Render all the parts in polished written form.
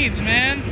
speeds, man.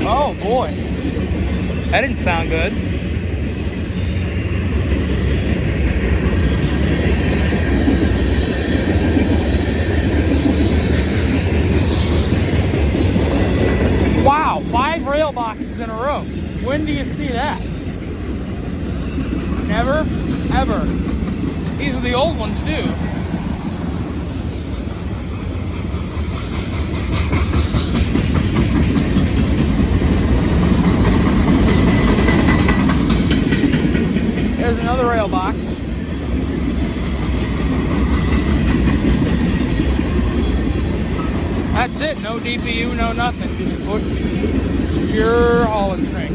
Oh boy, that didn't sound good. Wow, 5 rail boxes in a row. When do you see that? Never, ever. These are the old ones too. There's another rail box. That's it. No DPU, no nothing. Just pure hauling train.